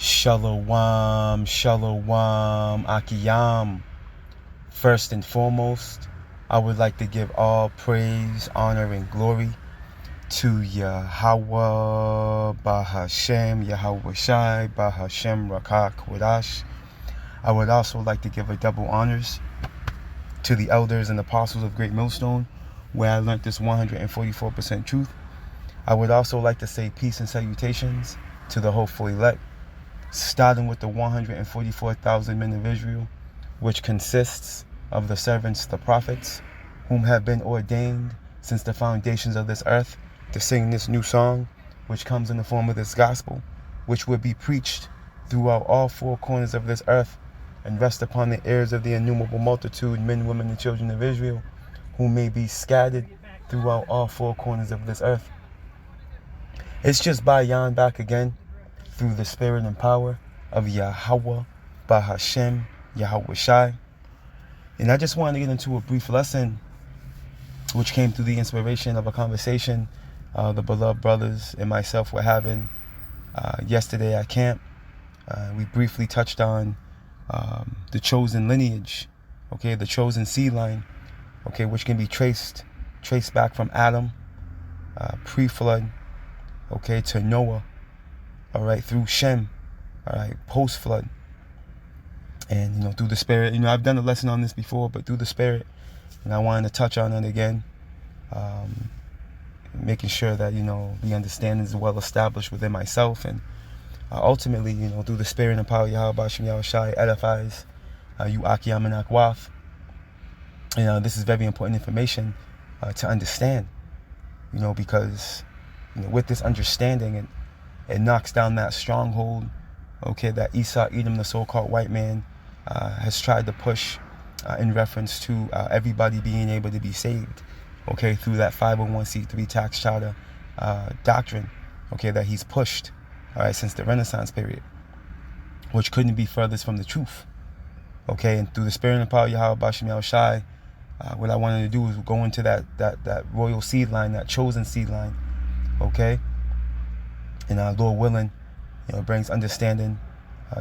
Shalom, shalom, akiyam. First and foremost, I would like to give all praise, honor, and glory to Yahweh, Bahashem, Yahweh Shai, Bahashem, Rakak, Wadash. I would also like to give a double honors to the elders and apostles of Great Millstone, where I learned this 144% truth. I would also like to say peace and salutations to the hopeful elect, starting with the 144,000 men of Israel, which consists of the servants, the prophets, whom have been ordained since the foundations of this earth to sing this new song, which comes in the form of this gospel, which will be preached throughout all four corners of this earth and rest upon the ears of the innumerable multitude, men, women, and children of Israel, who may be scattered throughout all four corners of this earth. It's just by Yah back again, through the spirit and power of Yahweh, Bahashem, Yahweh Shai. And I just wanted to get into a brief lesson which came through the inspiration of a conversation the beloved brothers and myself were having yesterday at camp. We briefly touched on the chosen lineage, okay, the chosen seed line, okay, which can be traced back from Adam, pre-flood, okay, to Noah, all right, through Shem, all right, post-flood. And, through the spirit, I've done a lesson on this before, but through the spirit, and I wanted to touch on it again, making sure that, the understanding is well established within myself, and ultimately, through the spirit and power of Yahweh Bashem Yahweh Shai edifies you Akiyam and Akwaf. And this is very important information to understand, because, with this understanding, it knocks down that stronghold, okay, that Esau, Edom, the so-called white man, has tried to push in reference to everybody being able to be saved, okay, through that 501c3 tax charter doctrine, okay, that he's pushed, all right, since the Renaissance period, which couldn't be furthest from the truth, okay. And through the spirit and power of Yahweh Bashem Yahweh Shai, what I wanted to do is go into that royal seed line, that chosen seed line, okay. And Lord willing, brings understanding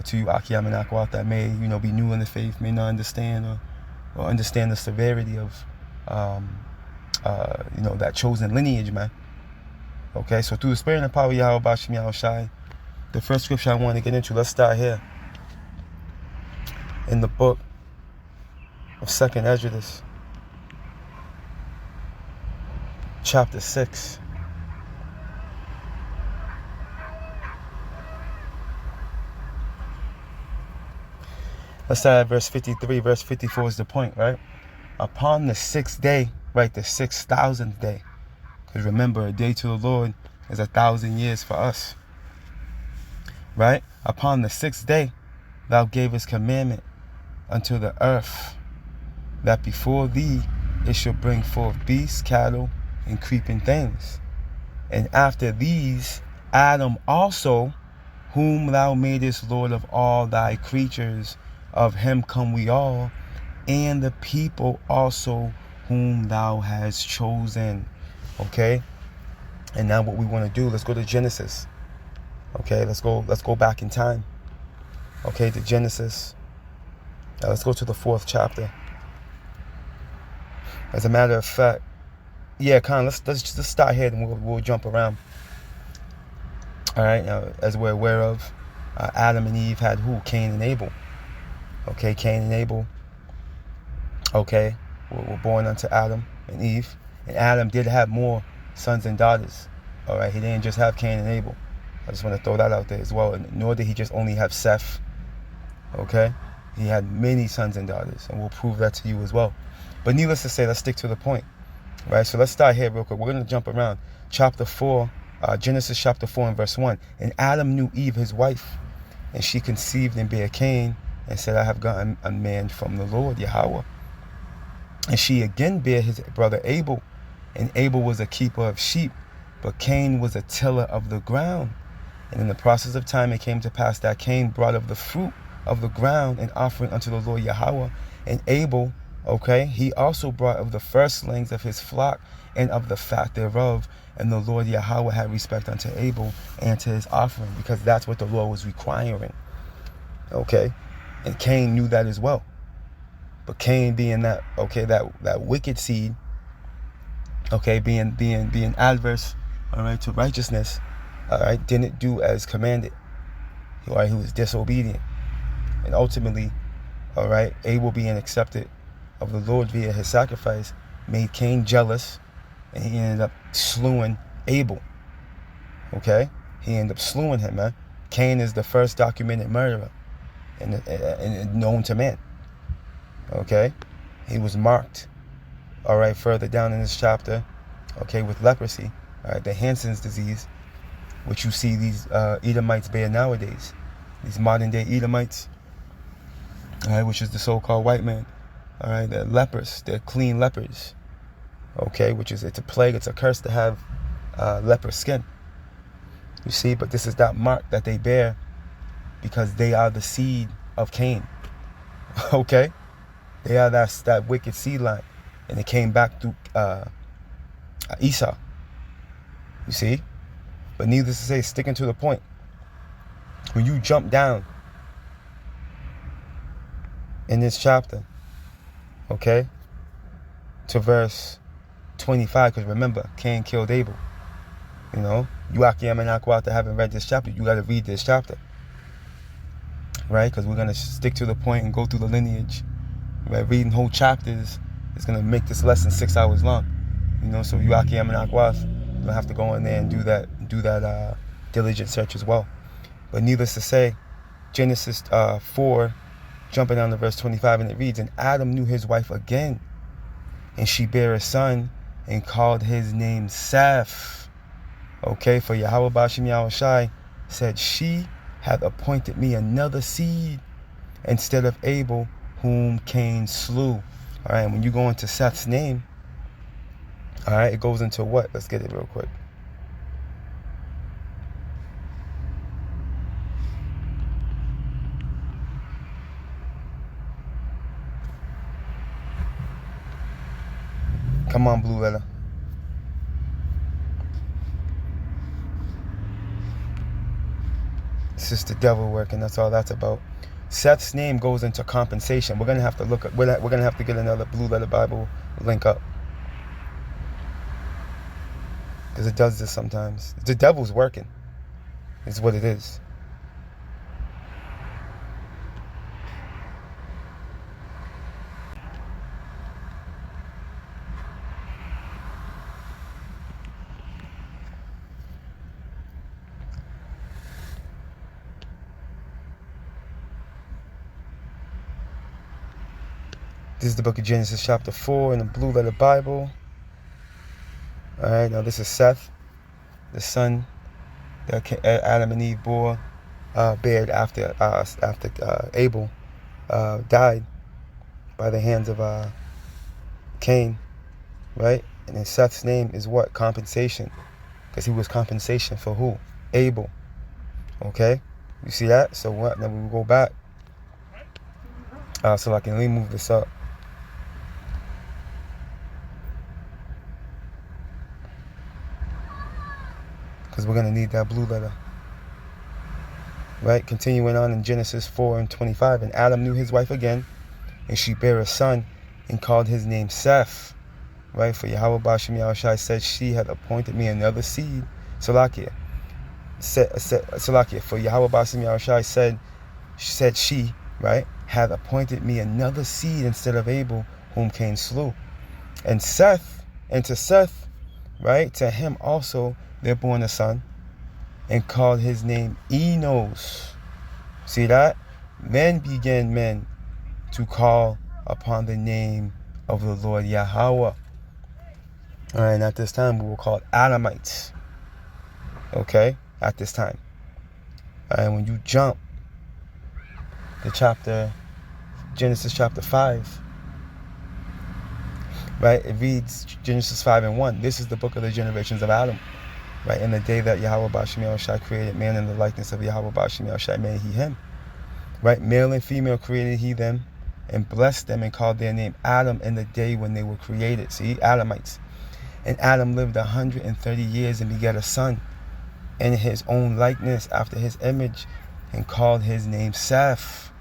to you, Akiyam and Akwat, that may, be new in the faith, may not understand or understand the severity of, that chosen lineage, man. Okay, so through the spirit and power of Yahweh Bashem Yahweh Shai, the first scripture I want to get into, let's start here. In the book of 2nd Esdras, chapter 6. Let's start at verse 53. Verse 54 is the point, right? Upon the 6th day, right, the 6,000th day. Because remember, a day to the Lord is 1,000 years for us. Right? Upon the 6th day, thou gavest commandment unto the earth, that before thee it shall bring forth beasts, cattle, and creeping things. And after these, Adam also, whom thou madest Lord of all thy creatures, of him come we all, and the people also whom thou hast chosen. Okay? And now what we want to do, let's go to Genesis. Okay, let's go back in time. Okay, to Genesis. Now let's go to the 4th chapter. As a matter of fact, yeah, let's just start here and we'll jump around. All right, now, as we're aware of, Adam and Eve had who? Cain and Abel. Okay, Cain and Abel, okay, were born unto Adam and Eve. And Adam did have more sons and daughters. All right, he didn't just have Cain and Abel. I just want to throw that out there as well. And nor did he just only have Seth. Okay, he had many sons and daughters, and we'll prove that to you as well. But needless to say, let's stick to the point. Right, so let's start here real quick. We're going to jump around. Chapter 4, Genesis chapter 4 and verse 1. And Adam knew Eve, his wife, and she conceived and bare Cain, and said, I have gotten a man from the Lord, Yahweh. And she again bare his brother Abel, and Abel was a keeper of sheep, but Cain was a tiller of the ground. And in the process of time it came to pass that Cain brought of the fruit of the ground an offering unto the Lord Yahweh. And Abel, okay, he also brought of the firstlings of his flock and of the fat thereof. And the Lord Yahweh had respect unto Abel and to his offering, because that's what the Lord was requiring. Okay? And Cain knew that as well. But Cain being that, okay, that wicked seed, okay, being adverse, all right, to righteousness, all right, didn't do as commanded. All right, he was disobedient. And ultimately, all right, Abel being accepted of the Lord via his sacrifice made Cain jealous, and he ended up slewing Abel. Okay? He ended up slewing him, man. Cain is the first documented murderer and known to man. Okay? He was marked, all right, further down in this chapter, okay, with leprosy, all right, the Hansen's disease, which you see these Edomites bear nowadays. These modern day Edomites, all right, which is the so-called white man. All right, they're lepers. They're clean lepers. Okay, it's a plague. It's a curse to have leper skin. You see, but this is that mark that they bear because they are the seed of Cain. Okay, they are that wicked seed line, and it came back through Esau. You see, but needless to say, sticking to the point. When you jump down in this chapter, okay, to verse 25, because remember, Cain killed Abel. You know, you Akim and Akwata haven't read this chapter, you got to read this chapter, right? Because we're going to stick to the point and go through the lineage, right? Reading whole chapters is going to make this lesson 6 hours long. You know, so you Akim and Akwat, you're going to have to go in there and do that diligent search as well. But needless to say, Genesis 4, jumping down to verse 25, and it reads, "And Adam knew his wife again, and she bare a son, and called his name Seth." Okay, for Yahweh Bashim Yahushai said, "She hath appointed me another seed instead of Abel, whom Cain slew." All right, and when you go into Seth's name, all right, it goes into what? Let's get it real quick. Come on, blue letter. It's just the devil working. That's all that's about. Seth's name goes into compensation. We're gonna have to look at. We're gonna have to get another blue letter Bible link up, because it does this sometimes. The devil's working. Is what it is. This is the book of Genesis chapter 4 in the blue letter Bible. All right, now this is Seth, the son that Adam and Eve bore, bared after Abel died by the hands of Cain, right? And then Seth's name is what? Compensation, because he was compensation for who? Abel. Okay, you see that? So what? Then we will go back. So I can let me move this up. Because we're going to need that blue letter. Right? Continuing on in Genesis 4 and 25. "And Adam knew his wife again, and she bare a son, and called his name Seth." Right? For Yahweh Bashim Yahushai said, "She had appointed me another seed." Salakia. Salakia. For Yahweh Bashim Yahushai said she, right, "had appointed me another seed instead of Abel, whom Cain slew." And to Seth, right, to him also they're born a son, and called his name Enos. See that? Then began men to call upon the name of the Lord Yahweh. All right, and at this time we were called Adamites. Okay, at this time. All right, when you jump to Genesis chapter 5, right, it reads Genesis 5 and 1. "This is the book of the generations of Adam. Right, in the day that Yahweh Bashim Yahushai created man in the likeness of Yahweh Bashim Yahushai made he him. Right, male and female created he them, and blessed them, and called their name Adam in the day when they were created." See, Adamites. And Adam lived 130 years and begat a son in his own likeness after his image, and called his name Seth.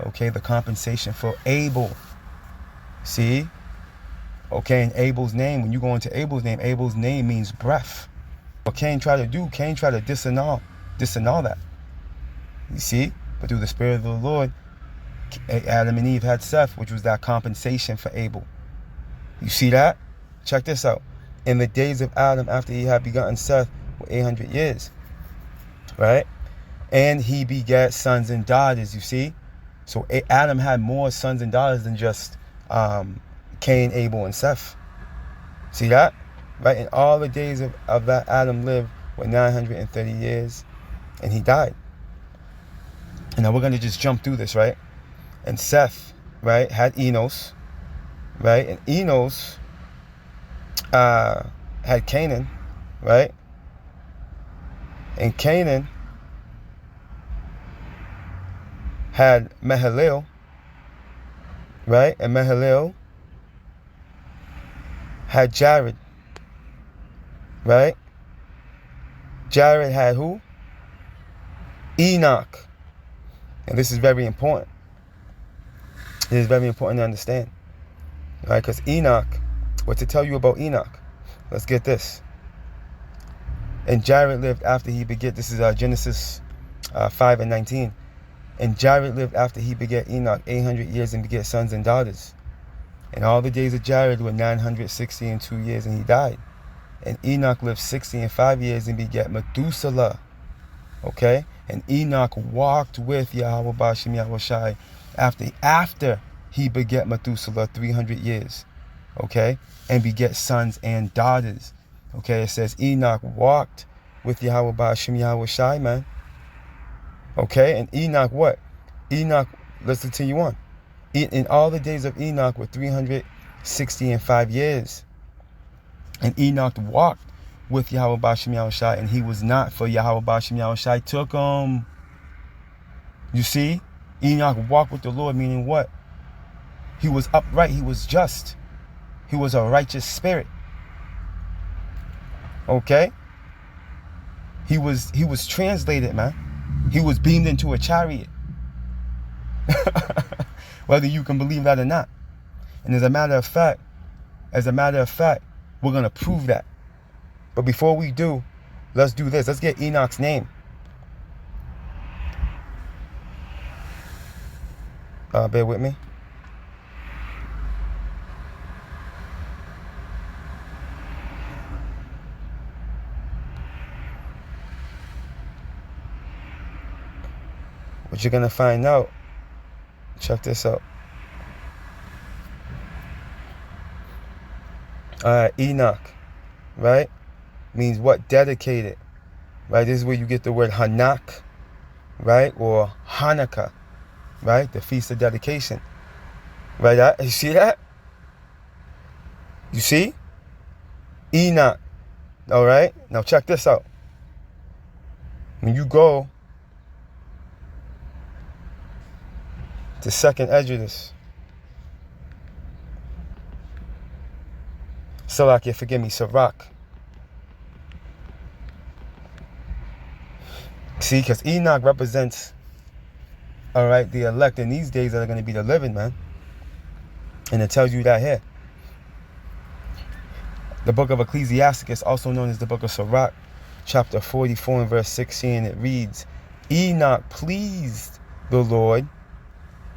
Okay, the compensation for Abel. See? Okay, and Abel's name, when you go into Abel's name means breath. What Cain tried to do, Cain tried to disannul that. You see? But through the Spirit of the Lord, Adam and Eve had Seth, which was that compensation for Abel. You see that? Check this out. In the days of Adam, after he had begotten Seth, were 800 years. Right? And he begat sons and daughters, you see? So Adam had more sons and daughters than just Cain, Abel, and Seth. See that? Right? And all the days of that Adam lived were 930 years, and he died. And now we're going to just jump through this, right? And Seth, right, had Enos, right? And Enos had Canaan, right? And Canaan had Mahalalel, right? And Mahalalel had Jared, right? Jared had who? Enoch. And this is very important. It is very important to understand. Right? Because Enoch, what to tell you about Enoch? Let's get this. And Jared lived after he begat, this is Genesis 5 and 19. And Jared lived after he begat Enoch 800 years and begat sons and daughters. And all the days of Jared were 960 and 2 years, and he died. And Enoch lived 60 and 5 years and begat Methuselah. Okay? And Enoch walked with Yahweh Ba'ashem Yahweh Shai after he begat Methuselah 300 years. Okay? And begat sons and daughters. Okay? It says Enoch walked with Yahweh Ba'ashem Yahweh Shai, man. Okay? And Enoch what? Enoch, let's continue on. In all the days of Enoch were 360 and 5 years. And Enoch walked with Yahweh Ba'ashem Yahweh Shai, and he was not, for Yahweh Ba'ashem Yahweh Shai took him. You see? Enoch walked with the Lord, meaning what? He was upright, he was just. He was a righteous spirit. Okay? He was translated, man. He was beamed into a chariot. Whether you can believe that or not. And as a matter of fact, we're going to prove that. But before we do, let's do this. Let's get Enoch's name. Bear with me. What you're going to find out, check this out. Enoch, right, means what? Dedicated, right? This is where you get the word Hanak, right, or Hanukkah, right, the feast of dedication, right? You see that? You see? Enoch. All right, now check this out. When you go to 2nd Esdras, Salakia, forgive me, Sirach. See, because Enoch represents, all right, the elect in these days that are going to be the living, man. And it tells you that here. The book of Ecclesiasticus, also known as the book of Sirach, chapter 44 and verse 16, it reads, Enoch pleased the Lord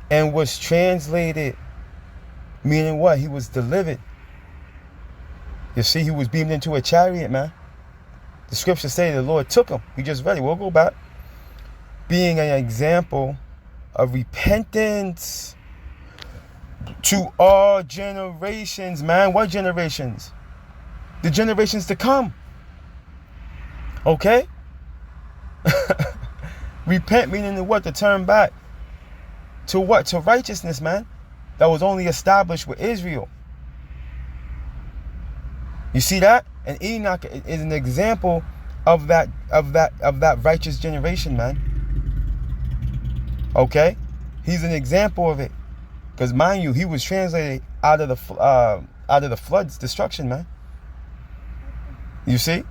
and was translated, meaning what? He was delivered. You see, he was beamed into a chariot, man. The scriptures say the Lord took him. We just read it. We'll go back. Being an example of repentance to all generations, man. What generations? The generations to come. Okay? Repent meaning what? To turn back. To what? To righteousness, man. That was only established with Israel. You see that? And Enoch is an example of that righteous generation, man. Okay? He's an example of it. Because mind you, he was translated out of the flood's destruction, man. You see?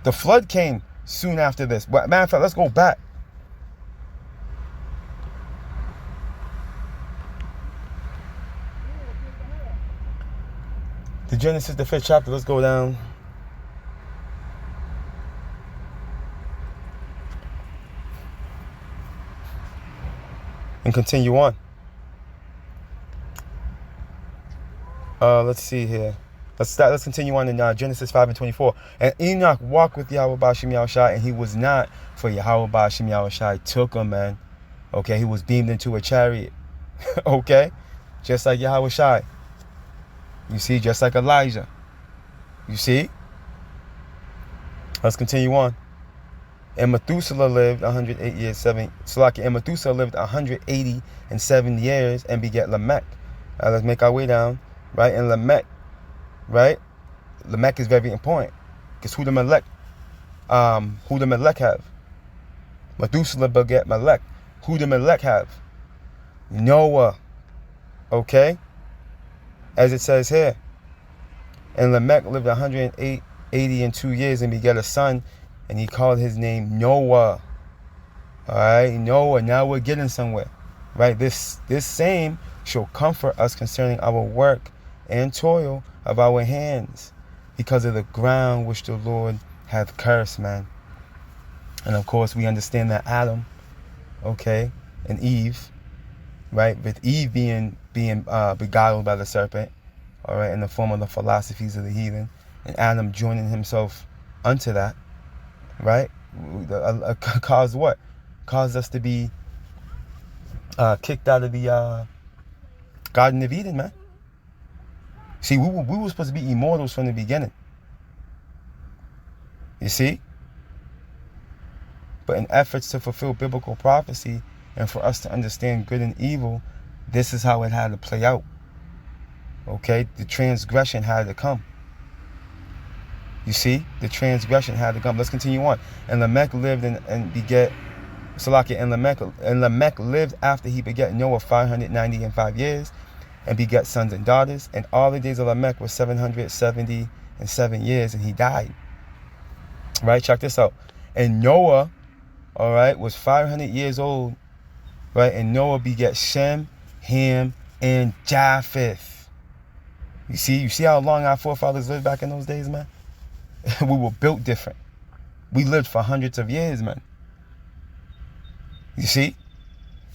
The flood came soon after this. But matter of fact, let's go back. The Genesis, the 5th chapter, let's go down. And continue on. Let's see here. Let's continue on in Genesis 5:24. And Enoch walked with Yahweh Ba'ashem Yahushai, and he was not, for Yahweh Ba'ashem Yahushai took him, man. Okay, he was beamed into a chariot. Okay? Just like Yahweh Shai. You see, just like Elijah. You see? Let's continue on. And Methuselah lived 108 years, 7. And Methuselah lived 180 and 7 years and begat Lamech. Let's make our way down. Right? And Lamech. Right? Lamech is very important. Because who the Melech have? Methuselah begat Melech. Who the Melech have? Noah. Okay? As it says here. And Lamech lived 180 and 2 years and begat a son, and he called his name Noah. Alright, Noah. Now we're getting somewhere. Right? This same shall comfort us concerning our work and toil of our hands, because of the ground which the Lord hath cursed, man. And of course we understand that Adam, okay, and Eve, right, with Eve being beguiled by the serpent, all right, in the form of the philosophies of the heathen, and Adam joining himself unto that, right, caused what? Caused us to be kicked out of the Garden of Eden, man. See, we were supposed to be immortals from the beginning. You see? But in efforts to fulfill biblical prophecy and for us to understand good and evil, this is how it had to play out. Okay? The transgression had to come. You see? The transgression had to come. Let's continue on. And Lamech lived and begat Salakia, and Lamech lived after he begat Noah 595 years. And begat sons and daughters, and all the days of Lamech were 777 years, and he died. Right, check this out. And Noah, all right, was 500 years old, right? And Noah begat Shem, Ham, and Japheth. You see how long our forefathers lived back in those days, man? We were built different. We lived for hundreds of years, man. You see?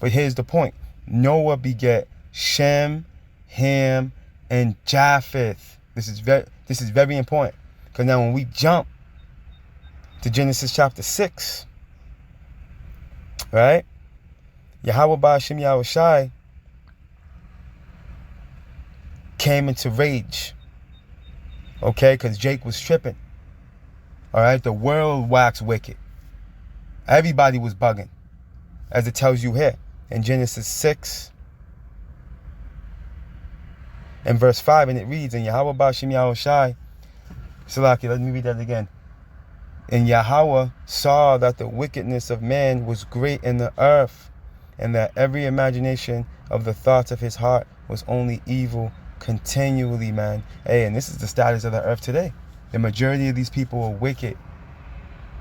But here's the point. Noah begat Shem, Ham, and Japheth. This is very important, because now when we jump to Genesis chapter 6, right, Yahweh Ba'ashem Yahushai came into rage, okay, because Jake was tripping. All right, the world waxed wicked. Everybody was bugging, as it tells you here in Genesis 6 and verse 5, and it reads, and Yahweh Ba'ashem Yahushai, Salaki, let me read that again. And Yahweh saw that the wickedness of man was great in the earth, and that every imagination of the thoughts of his heart was only evil continually, man. Hey, and this is the status of the earth today. The majority of these people are wicked.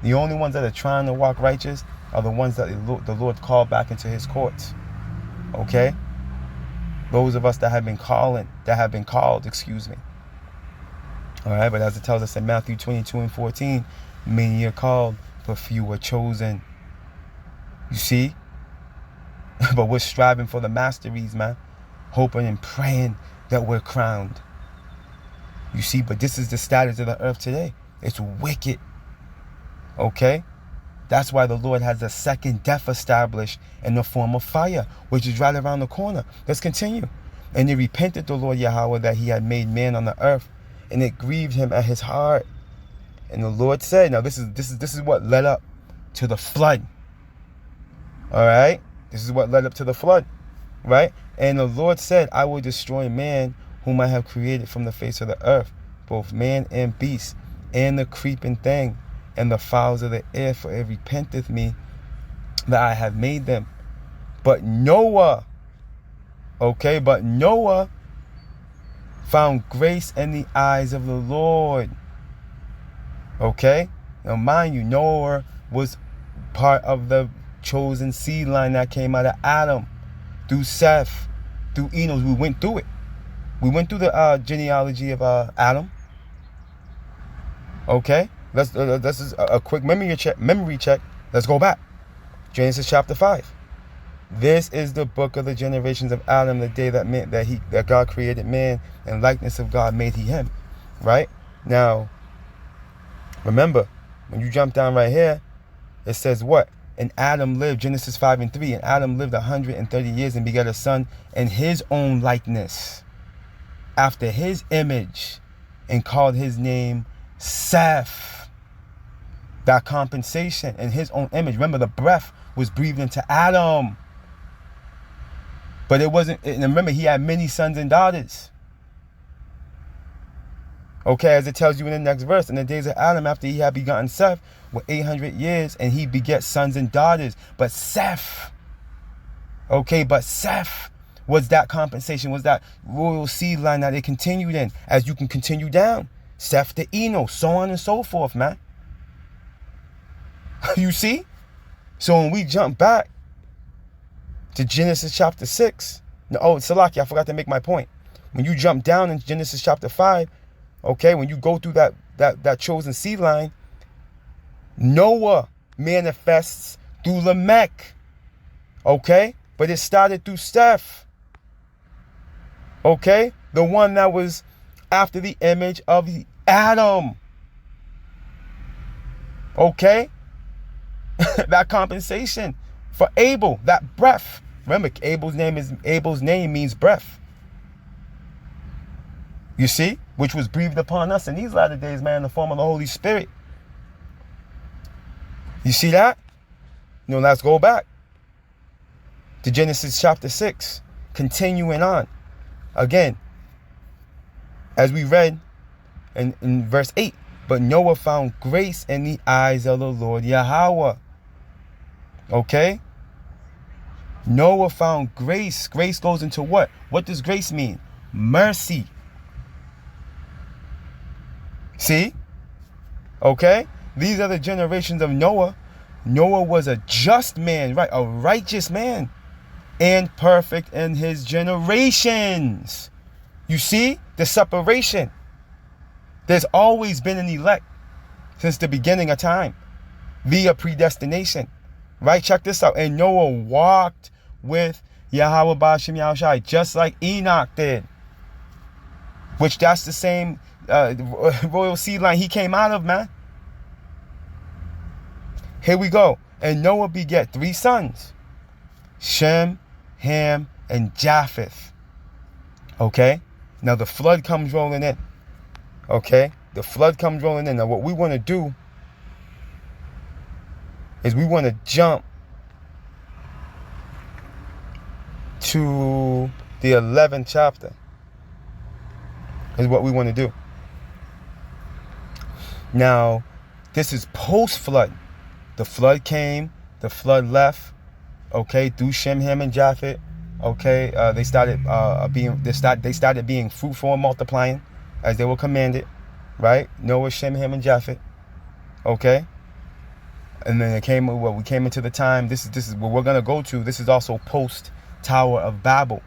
The only ones that are trying to walk righteous are the ones that the Lord called back into his courts. Okay? Those of us that have been called, excuse me. All right, but as it tells us in Matthew 22:14, many are called, but few are chosen. You see? But we're striving for the masteries, man. Hoping and praying that we're crowned. You see, but this is the status of the earth today. It's wicked. Okay? That's why the Lord has a second death established in the form of fire, which is right around the corner. Let's continue. And he repented the Lord Yahweh that he had made man on the earth, and it grieved him at his heart. And the Lord said, now this is what led up to the flood. All right? This is what led up to the flood. Right? And the Lord said, I will destroy man whom I have created from the face of the earth, both man and beast, and the creeping thing, and the fowls of the air, for it repenteth me that I have made them. But Noah, okay, but Noah found grace in the eyes of the Lord. Okay? Now mind you, Noah was part of the chosen seed line that came out of Adam, through Seth, through Enos. We went through it. We went through the genealogy of Adam. Okay? Let's just a quick memory check. Let's go back. Genesis chapter 5. This is the book of the generations of Adam, the day that God created man, and likeness of God made he him. Right? Now, remember, when you jump down right here, it says what? And Adam lived, Genesis 5:3, and Adam lived 130 years and begat a son in his own likeness, after his image, and called his name Seth. That compensation in his own image. Remember, the breath was breathed into Adam. But it wasn't, and remember, he had many sons and daughters. Okay, as it tells you in the next verse, in the days of Adam, after he had begotten Seth, were 800 years, and he begat sons and daughters. But Seth, was that compensation, was that royal seed line that it continued in, as you can continue down. Seth to Enos, so on and so forth, man. You see? So when we jump back to Genesis chapter 6, Salaki, I forgot to make my point. When you jump down in Genesis chapter 5, okay, when you go through that chosen seed line, Noah manifests through Lamech. Okay? But it started through Seth. Okay? The one that was after the image of Adam. Okay? That compensation for Abel, that breath. Remember, Abel's name means breath. You see? Which was breathed upon us in these latter days, man, in the form of the Holy Spirit. You see that? Let's go back to Genesis chapter 6. Continuing on. Again, as we read in verse 8. But Noah found grace in the eyes of the Lord Yahweh. Okay? Noah found grace. Grace goes into what? What does grace mean? Mercy. See? Okay? These are the generations of Noah. Noah was a just man, right? A righteous man. And perfect in his generations. You see? The separation. There's always been an elect since the beginning of time. Via predestination. Right? Check this out. And Noah walked with Yahweh Ba'ashem Yahushai, just like Enoch did. Which that's the same royal seed line he came out of, man. Here we go. And Noah begat 3 sons. Shem, Ham, and Japheth. Okay? Now the flood comes rolling in. Okay? The flood comes rolling in. Now what we want to do is we want to jump to the 11th chapter. Is what we want to do. Now, this is post-flood. The flood came, the flood left, okay, through Shem, Ham, and Japheth. Okay, they started being fruitful and multiplying as they were commanded, right? Noah, Shem, Ham, and Japheth. Okay, and then we came into the time. This is what we're gonna go to. This is also post Tower of Babel.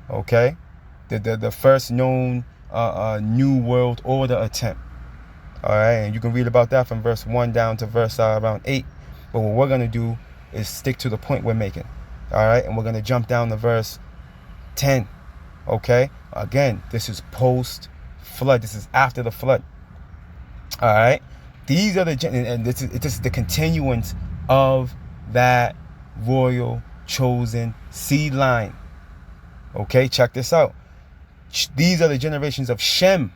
Okay, the first known New World Order attempt. All right, and you can read about that from verse 1 down to verse around 8. But what we're going to do is stick to the point we're making. All right, and we're going to jump down to verse 10. Okay, again, this is post-flood. This is after the flood. All right, these are this is the continuance of that royal chosen seed line. Okay, check this out. These are the generations of Shem.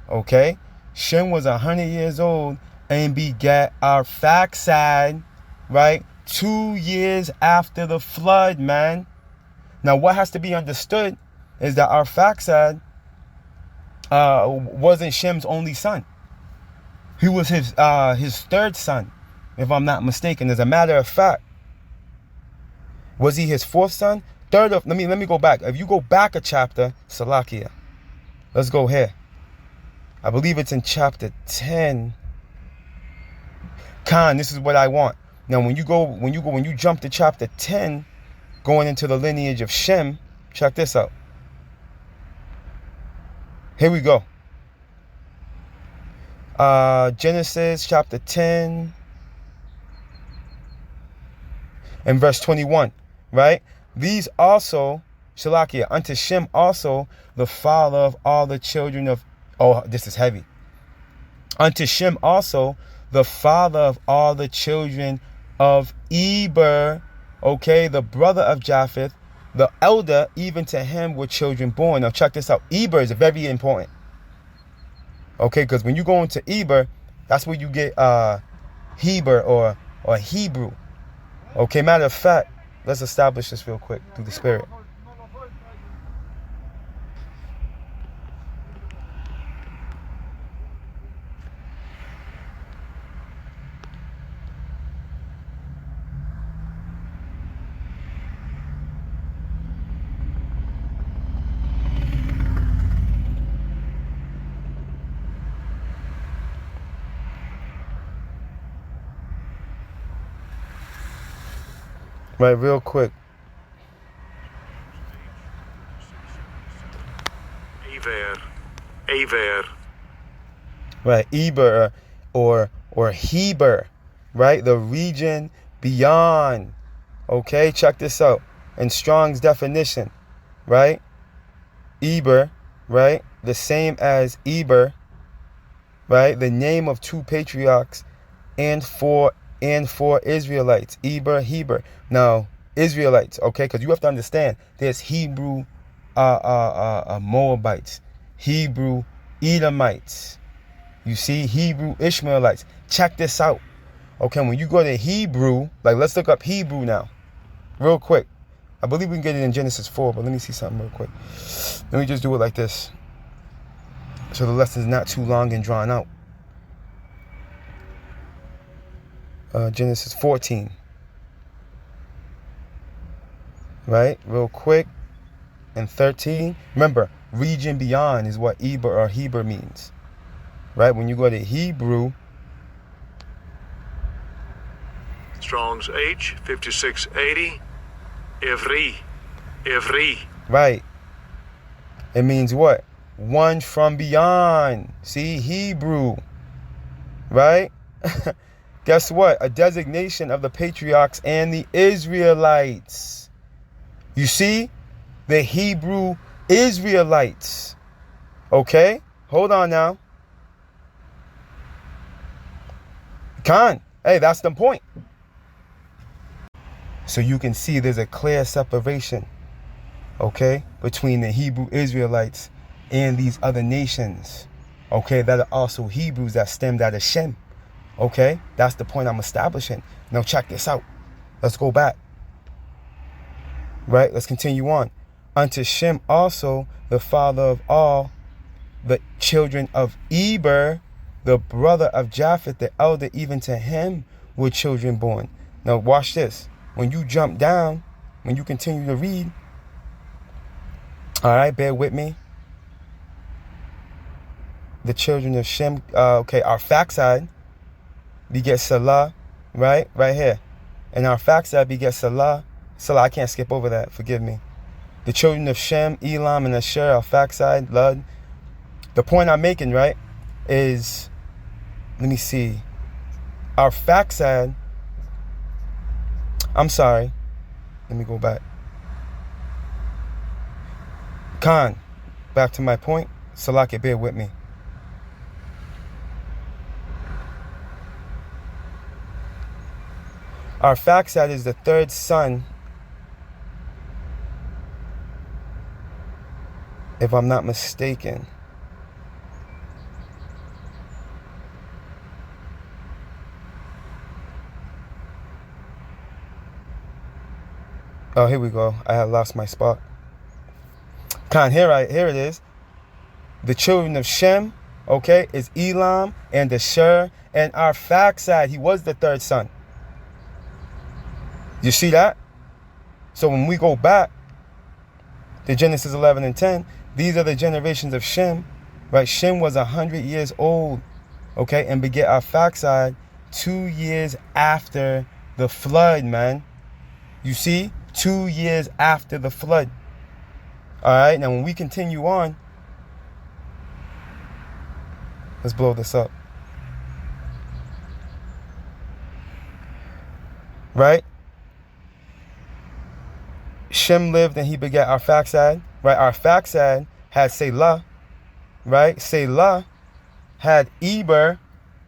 Okay, Shem was 100 years old and begat Arphaxad, right? 2 years after the flood, man. Now, what has to be understood is that Arphaxad wasn't Shem's only son. He was his third son, if I'm not mistaken. As a matter of fact, was he his fourth son? Let me go back. If you go back a chapter, Salakia. Let's go here. I believe it's in chapter 10. Khan, this is what I want. Now, when you jump to chapter 10, going into the lineage of Shem, check this out. Here we go. Genesis chapter 10 and verse 21, right? These also, Shalakia, unto Shem also, the father of all the children of, oh, this is heavy. Unto Shem also, the father of all the children of Eber, okay, the brother of Japheth, the elder, even to him were children born. Now check this out. Eber is very important. Okay, because when you go into Eber, that's where you get Heber or Hebrew. Okay, matter of fact, let's establish this real quick through the Spirit. Right, real quick. Aver. Right, Eber or Heber, right? The region beyond. Okay, check this out. In Strong's definition, right? Eber, right? The same as Eber, right? The name of two patriarchs and for Israelites, Eber, Heber. Now, Israelites, okay, because you have to understand, there's Hebrew Moabites, Hebrew Edomites. You see, Hebrew Ishmaelites. Check this out. Okay, when you go to Hebrew, like let's look up Hebrew now, real quick. I believe we can get it in Genesis 4, but let me see something real quick. Let me just do it like this, so the lesson's not too long and drawn out. Genesis 14. Right? Real quick. And 13. Remember, region beyond is what Eber or Heber means. Right? When you go to Hebrew. Strong's H, 5680. Ivri. Right. It means what? One from beyond. See? Hebrew. Right? Guess what? A designation of the patriarchs and the Israelites. You see? The Hebrew Israelites. Okay? Hold on now. Khan. Hey, that's the point. So you can see there's a clear separation, okay, between the Hebrew Israelites and these other nations, okay, that are also Hebrews that stemmed out of Shem. Okay, that's the point I'm establishing. Now check this out. Let's go back. Right, let's continue on. Unto Shem also, the father of all the children of Eber, the brother of Japheth, the elder, even to him were children born. Now watch this. When you jump down, when you continue to read, all right, bear with me. The children of Shem, okay, our facside beget Salah, right here. And our facside beget Salah. I can't skip over that, forgive me. The children of Shem, Elam, and Asher, our facside, Lud. The point I'm making, right, is, let me see. Our facside, I'm sorry. Let me go back. Khan, back to my point. Salaki, bear with me. Our facside is the third son, if I'm not mistaken. Oh, here we go. I had lost my spot. Khan, here it is. The children of Shem, okay, is Elam and Asher, and our facside, he was the third son. You see that? So when we go back to Genesis 11 and 10, these are the generations of Shem, right? Shem was 100 years old, okay, and beget Arphaxad 2 years after the flood, man. You see? 2 years after the flood. All right, now when we continue on, let's blow this up. Right? Shem lived and he begat Arphaxad. Right? Arphaxad had Selah. Right? Selah had Eber.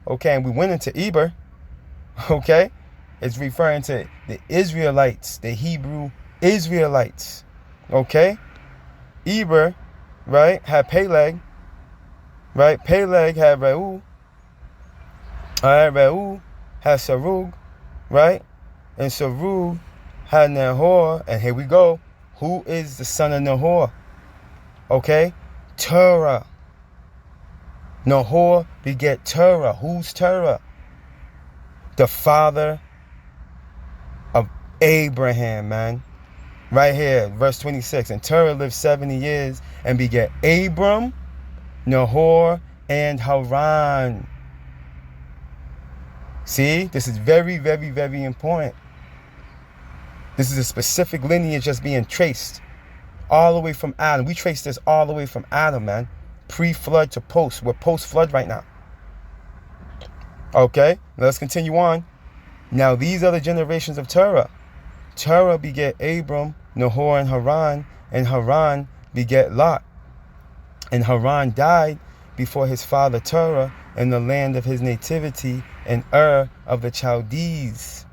Okay, and we went into Eber. Okay? It's referring to the Israelites, the Hebrew Israelites. Okay? Eber, right, had Peleg. Right? Peleg had Reu. Alright, Reu had Sarug. Right? And Sarug had Nahor. And here we go. Who is the son of Nahor? Okay? Terah. Nahor beget Terah. Who's Terah? The father of Abraham, man. Right here, verse 26. And Terah lived 70 years and begat Abram, Nahor, and Haran. See, this is very, very, very important. This is a specific lineage just being traced all the way from Adam. We trace this all the way from Adam, man. Pre-flood to post. We're post-flood right now. Okay, let's continue on. Now, these are the generations of Terah. Terah beget Abram, Nahor, and Haran beget Lot. And Haran died before his father Terah in the land of his nativity in Ur of the Chaldees.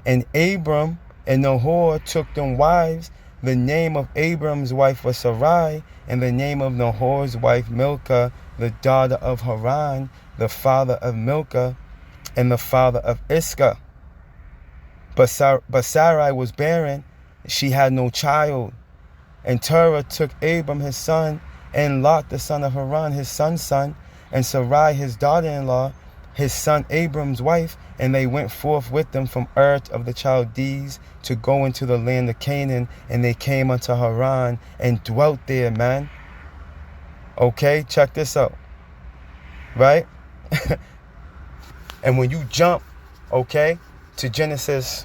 And Abram and Nahor took them wives. The name of Abram's wife was Sarai, and the name of Nahor's wife Milcah, the daughter of Haran, the father of Milcah, and the father of Iscah. But Sarai was barren, she had no child. And Terah took Abram his son, and Lot the son of Haran his son's son, and Sarai his daughter-in-law, his son Abram's wife, and they went forth with them from Ur of the Chaldees to go into the land of Canaan, and they came unto Haran and dwelt there, man. Okay, check this out. Right? And when you jump, okay, to Genesis,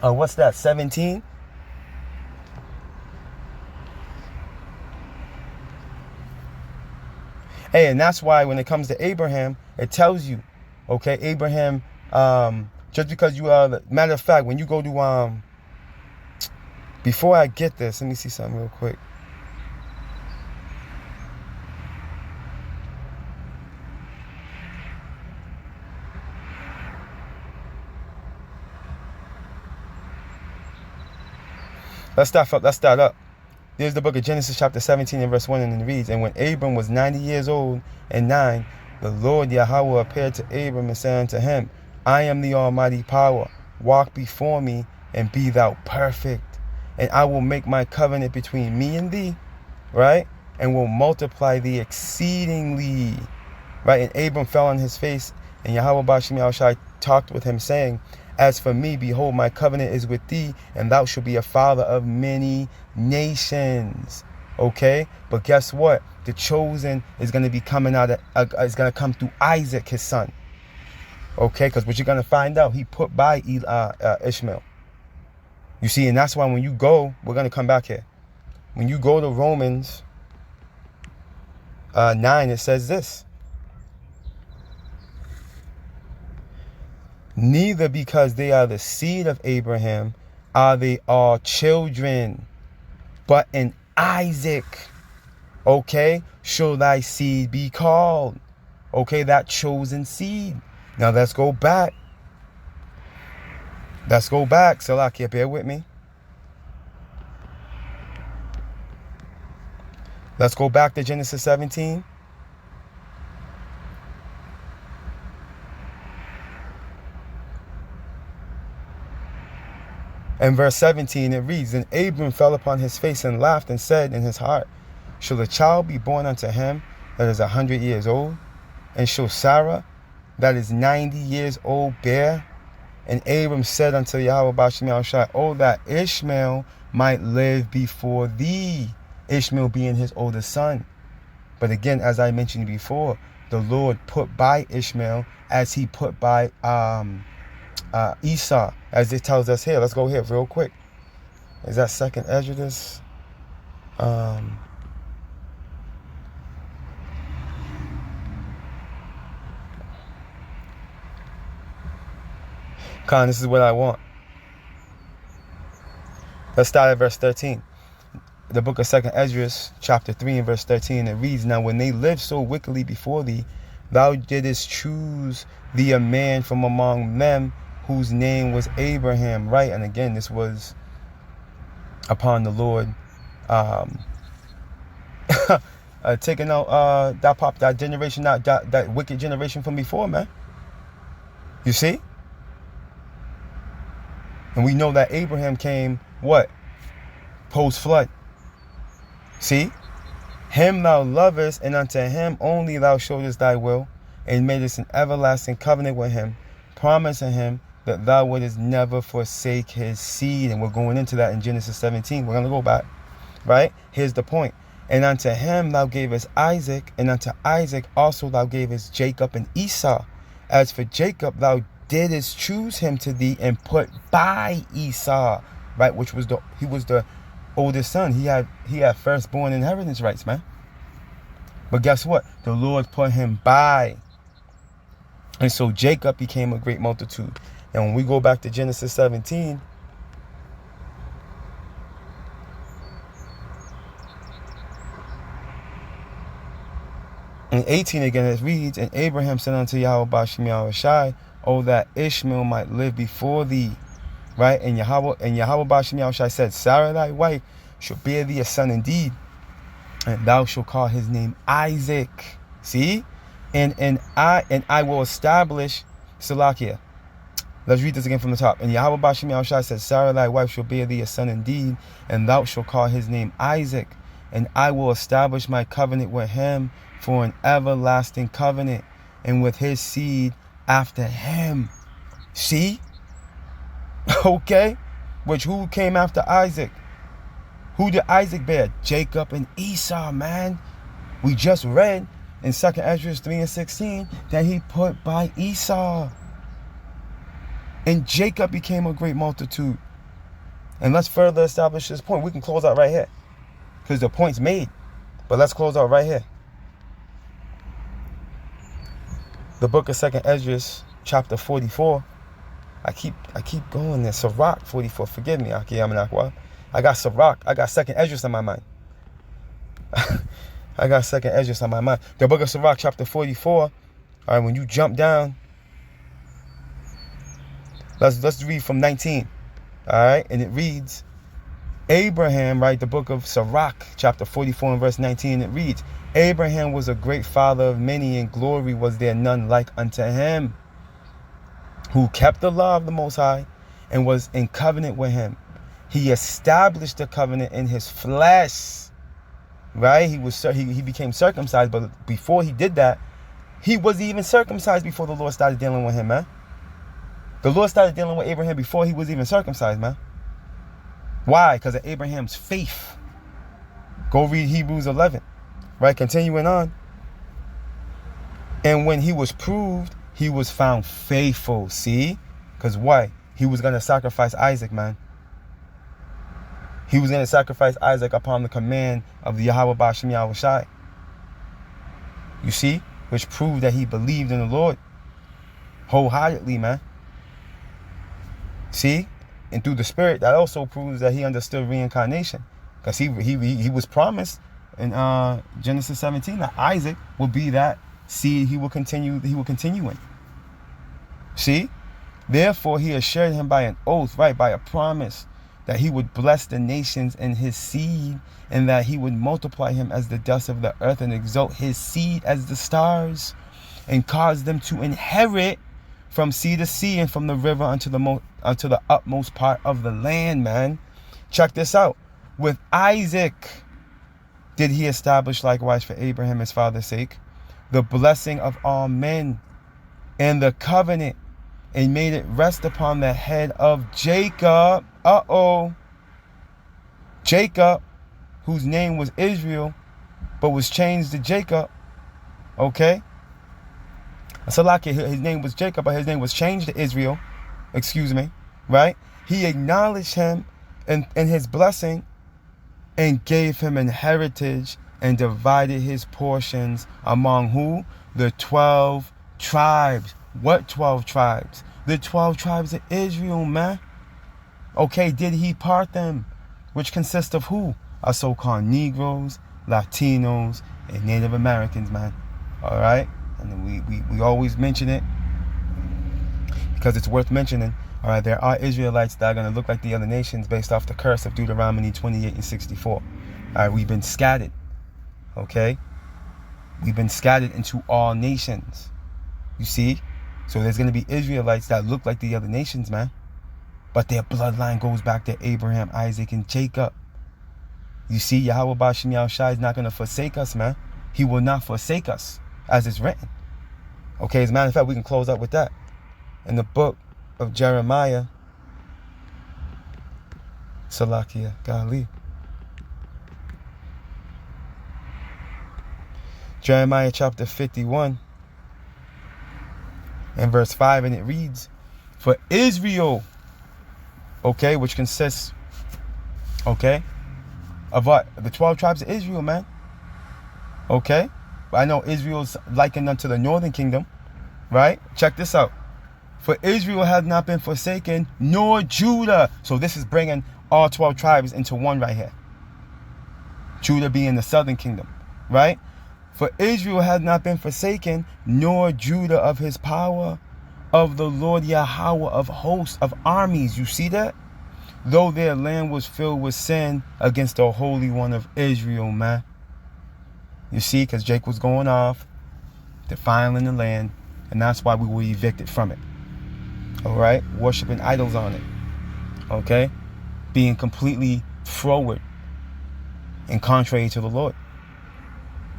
what's that, 17? Hey, and that's why when it comes to Abraham, it tells you, okay, Abraham, just because you are, matter of fact, when you go to, before I get this, let me see something real quick. Let's start up. There's the book of Genesis chapter 17 and verse 1, and it reads, And when Abram was 90 years old and 9, the Lord Yahweh appeared to Abram and said unto him, I am the almighty power. Walk before me and be thou perfect. And I will make my covenant between me and thee, right? And will multiply thee exceedingly. Right? And Abram fell on his face, and Yahweh Bashim Yahushai talked with him, saying, As for me, behold, my covenant is with thee, and thou shalt be a father of many nations. Okay? But guess what? The chosen is going to be coming out of, is going to come through Isaac, his son. Okay? Because what you're going to find out, he put by Ishmael. You see, and that's why when you go, we're going to come back here. When you go to Romans 9, it says this. Neither because they are the seed of Abraham are they all children, but in Isaac, okay, shall thy seed be called. Okay, that chosen seed. Now let's go back. Let's go back. Salakia, bear with me. Let's go back to Genesis 17. And verse 17, it reads, And Abram fell upon his face and laughed and said in his heart, Shall a child be born unto him that is 100 years old? And shall Sarah that is 90 years old bear? And Abram said unto Yahweh Bashim Yahushai, Oh, that Ishmael might live before thee. Ishmael being his oldest son. But again, as I mentioned before, the Lord put by Ishmael as he put by Esau, as it tells us here. Let's go here real quick. Is that second Esdras? Con, this is what I want. Let's start at verse 13. The book of second Esdras, chapter 3 and verse 13, it reads, Now when they lived so wickedly before thee, thou didst choose thee a man from among them whose name was Abraham. Right, and again, this was upon the Lord taking out that generation, that wicked generation from before, man. You see? And we know that Abraham came, what? Post-flood. See? Him thou lovest, and unto him only thou showest thy will, and madest an everlasting covenant with him, promising him that thou wouldest never forsake his seed. And we're going into that in Genesis 17. We're going to go back. Right? Here's the point. And unto him thou gavest Isaac, and unto Isaac also thou gavest Jacob and Esau. As for Jacob, thou didst choose him to thee and put by Esau, right? Which was he was the oldest son. He had firstborn inheritance rights, man. But guess what? The Lord put him by. And so Jacob became a great multitude. And when we go back to Genesis 17, in 18 again it reads, And Abraham said unto Yahweh Bashem Yahushai, Oh, that Ishmael might live before thee. Right? And Yahweh Bashem Yahushai said, Sarah thy wife shall bear thee a son indeed, and thou shalt call his name Isaac. See? And I will establish Salakia. Let's read this again from the top. And Yahweh Bashem Yahushai said, Sarah thy wife shall bear thee a son indeed, and thou shalt call his name Isaac. And I will establish my covenant with him for an everlasting covenant, and with his seed after him. See? Okay? Which who came after Isaac? Who did Isaac bear? Jacob and Esau, man. We just read in 2 Esdras 3 and 16 that he put by Esau. And Jacob became a great multitude. And let's further establish this point. We can close out right here, because the point's made. But let's close out right here. The book of 2 Esdras, chapter 44. I keep going there. Sirach 44. Forgive me, Akiyamanakwa. I got Sirach. I got 2 Esdras on my mind. I got 2 Esdras on my mind. The book of Sirach, chapter 44. All right, when you jump down, let's read from 19. All right, and it reads, Abraham, right, the book of Sirach, chapter 44 and verse 19, it reads, Abraham was a great father of many, and glory was there none like unto him, who kept the law of the Most High and was in covenant with him. He established the covenant in his flesh, right? He became circumcised, but before he did that, he wasn't even circumcised before the Lord started dealing with him, man. The Lord started dealing with Abraham before he was even circumcised, man. Why? Because of Abraham's faith. Go read Hebrews 11. Right, continuing on. And when he was proved, he was found faithful. See? Because why? He was going to sacrifice Isaac, man. He was going to sacrifice Isaac upon the command of the Yahweh Bashem Yahushai. You see? Which proved that he believed in the Lord wholeheartedly, man. See? And through the Spirit, that also proves that he understood reincarnation. Because he was promised in Genesis 17 that Isaac will be that seed he will continue in. See? Therefore he assured him by an oath, right, by a promise, that he would bless the nations in his seed, and that he would multiply him as the dust of the earth, and exalt his seed as the stars, and cause them to inherit from sea to sea, and from the river unto the utmost part of the land, man. Check this out. With Isaac did he establish likewise for Abraham his father's sake the blessing of all men and the covenant, and made it rest upon the head of Jacob. Jacob, whose name was Israel, but was changed to Jacob. Okay? Salaki, his name was Jacob, but his name was changed to Israel. Excuse me. Right? He acknowledged him in his blessing and gave him an heritage and divided his portions among who? The 12 tribes. What 12 tribes? The 12 tribes of Israel, man. Okay, did he part them? Which consist of who? Our so-called Negroes, Latinos, and Native Americans, man. Alright? And we always mention it because it's worth mentioning. Alright, there are Israelites that are going to look like the other nations based off the curse of Deuteronomy 28 and 64. Alright, we've been scattered. Okay? We've been scattered into all nations. You see? So there's going to be Israelites that look like the other nations, man. But their bloodline goes back to Abraham, Isaac, and Jacob. You see, Yahweh Bashim Yahushai is not going to forsake us, man. He will not forsake us, as it's written. Okay, as a matter of fact, we can close up with that. In the book of Jeremiah, Salakia Gali. Jeremiah chapter 51 and verse 5, and it reads, for Israel, okay, which consists, okay, of what? The 12 tribes of Israel, man. Okay? But I know Israel's likened unto the northern kingdom, right? Check this out. For Israel has not been forsaken, nor Judah. So this is bringing all 12 tribes into one right here. Judah being the southern kingdom, right? For Israel has not been forsaken, nor Judah of his power, of the Lord Yahweh of hosts, of armies. You see that? Though their land was filled with sin against the Holy One of Israel, man. You see, because Jake was going off, defiling the land, and that's why we were evicted from it. All right? Worshipping idols on it. Okay? Being completely froward and contrary to the Lord.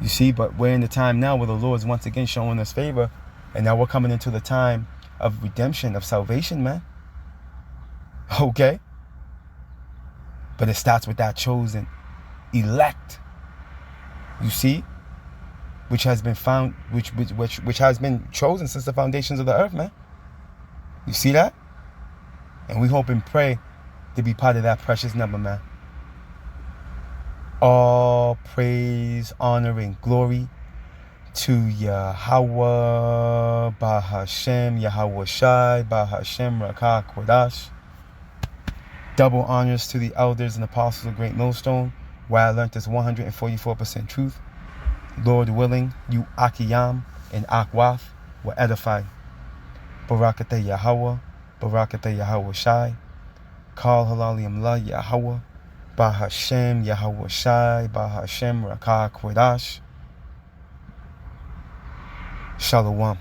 You see, but we're in the time now where the Lord's once again showing us favor, and now we're coming into the time of redemption, of salvation, man. Okay? But it starts with that chosen elect. You see? Which has been found, which has been chosen since the foundations of the earth, man. You see that? And we hope and pray to be part of that precious number, man. All praise, honor, and glory to Yahweh, Bahashem, Yahweh Shai, Bahashem, Rakah, Kodash. Double honors to the elders and apostles of Great Millstone, where I learned this 144% truth. Lord willing, you Akiyam and Akwath will edify. Barakatah Yahweh, Barakatah Yahweh Shai, Kal Halaliam La Yahweh, Bahashem, Yahweh Shai, Bahashem, Rakah, Kodash. Shalom.